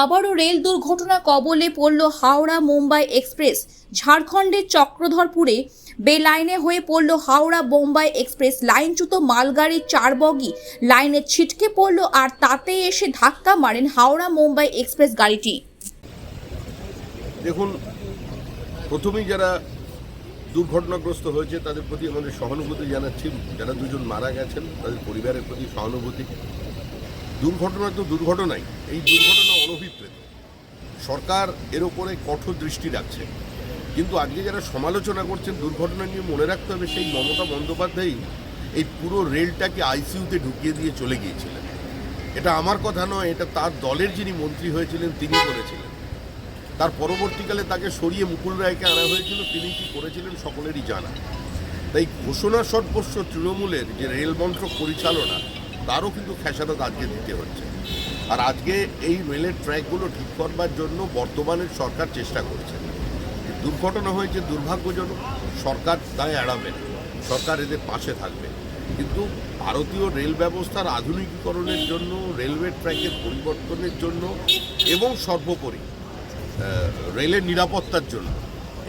আবারও রেল দুর্ঘটনা কবলে পড়ল হাওড়া মুম্বাই এক্সপ্রেস। ঝাড়খণ্ডের চক্রধরপুরে বেলাইনে হয়ে পড়ল হাওড়া মুম্বাই এক্সপ্রেস। লাইনচ্যুত মালগাড়ির 4 বগি লাইনে ছিটকে পড়ল আর তাতে এসে ধাক্কা মারেন হাওড়া মুম্বাই এক্সপ্রেস গাড়িটি। দেখুন, প্রথমেই যারা দুর্ঘটনাগ্রস্ত হয়েছে তাদের প্রতি আমাদের সহানুভূতি জানাচ্ছি। যারা দুজন মারা গেছেন তাদের পরিবারের প্রতি সহানুভূতি। দুর্ঘটনা তো দুর্ঘটনাই, এই দুর্ঘটনা অনভিপ্রেত। সরকার এর ওপরে কঠোর দৃষ্টি রাখছে, কিন্তু আজকে যারা সমালোচনা করছেন দুর্ঘটনা নিয়ে মনে রাখতে হবে সেই মমতা বন্দ্যোপাধ্যায় এই পুরো রেলটাকে আইসিইউতে ঢুকিয়ে দিয়ে চলে গিয়েছিলেন। এটা আমার কথা নয়, এটা তার দলের যিনি মন্ত্রী হয়েছিলেন তিনি করেছিলেন। তার পরবর্তীকালে তাকে সরিয়ে মুকুল রায়কে আনা হয়েছিল, তিনি কি করেছিলেন সকলেরই জানা। তাই ঘোষণা সর্বস্ব তৃণমূলের যে রেল মন্ত্রক পরিচালনা তারও কিন্তু খেসারত আজকে দিতে হচ্ছে। আর আজকে এই রেলের ট্র্যাকগুলো ঠিক করবার জন্য বর্তমানের সরকার চেষ্টা করছে। দুর্ঘটনা হয়েছে দুর্ভাগ্যজনক, সরকার দায় এড়াবে না, সরকার এদের পাশে থাকবে। কিন্তু ভারতীয় রেল ব্যবস্থার আধুনিকীকরণের জন্য, রেলওয়ে ট্র্যাকের পরিবর্তনের জন্য এবং সর্বোপরি রেলের নিরাপত্তার জন্য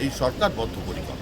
এই সরকার বদ্ধপরিকর।